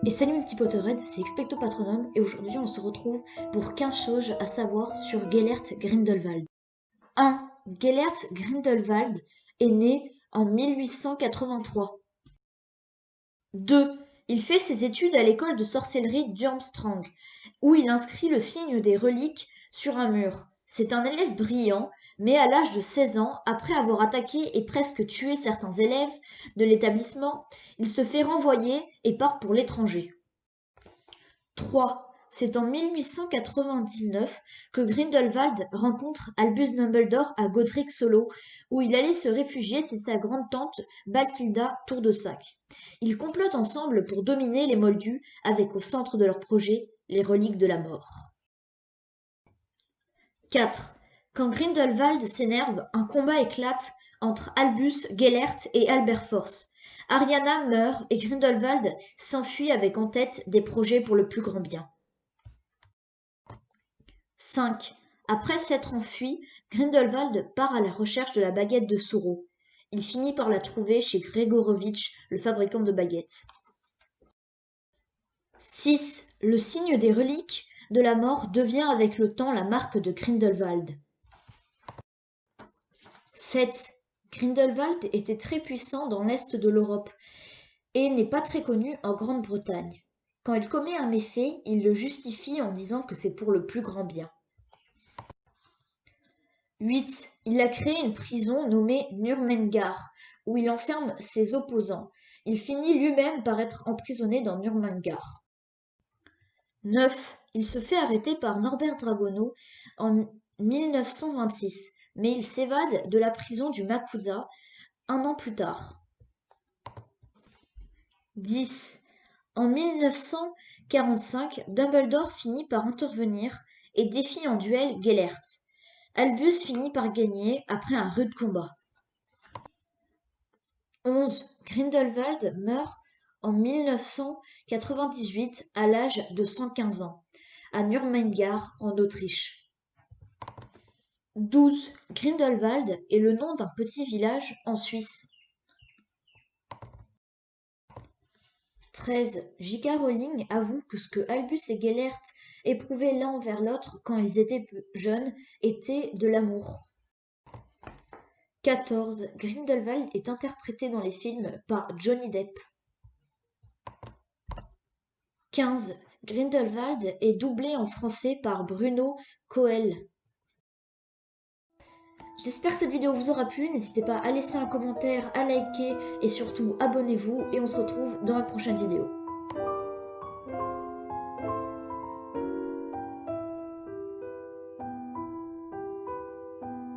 Et salut mes petits Potterheads, c'est Expecto Patronum et aujourd'hui on se retrouve pour 15 choses à savoir sur Gellert Grindelwald. 1. Gellert Grindelwald est né en 1883. 2. Il fait ses études à l'école de sorcellerie Durmstrang, où il inscrit le signe des reliques sur un mur. C'est un élève brillant, mais à l'âge de 16 ans, après avoir attaqué et presque tué certains élèves de l'établissement, il se fait renvoyer et part pour l'étranger. 3. C'est en 1899 que Grindelwald rencontre Albus Dumbledore à Godric Hollow, où il allait se réfugier chez sa grande-tante Bathilda Tour-de-Sac. Ils complotent ensemble pour dominer les Moldus, avec au centre de leur projet les reliques de la mort. 4. Quand Grindelwald s'énerve, un combat éclate entre Albus, Gellert et Aberforth. Ariana meurt et Grindelwald s'enfuit avec en tête des projets pour le plus grand bien. 5. Après s'être enfui, Grindelwald part à la recherche de la baguette de Sauron. Il finit par la trouver chez Gregorovitch, le fabricant de baguettes. 6. Le signe des reliques de la mort devient avec le temps la marque de Grindelwald. 7. Grindelwald était très puissant dans l'est de l'Europe et n'est pas très connu en Grande-Bretagne. Quand il commet un méfait, il le justifie en disant que c'est pour le plus grand bien. 8. Il a créé une prison nommée Nurmengar, où il enferme ses opposants. Il finit lui-même par être emprisonné dans Nurmengar. 9. Il se fait arrêter par Norbert Dragono en 1926, mais il s'évade de la prison du Makusa un an plus tard. 10. En 1945, Dumbledore finit par intervenir et défie en duel Gellert. Albus finit par gagner après un rude combat. 11. Grindelwald meurt en 1998 à l'âge de 115 ans, à Nuremberg en Autriche. 12. Grindelwald est le nom d'un petit village en Suisse. 13. J.K. Rowling avoue que ce que Albus et Gellert éprouvaient l'un envers l'autre quand ils étaient jeunes était de l'amour. 14. Grindelwald est interprété dans les films par Johnny Depp. 15. Grindelwald est doublé en français par Bruno Coel. J'espère que cette vidéo vous aura plu. N'hésitez pas à laisser un commentaire, à liker et surtout abonnez-vous. Et on se retrouve dans la prochaine vidéo.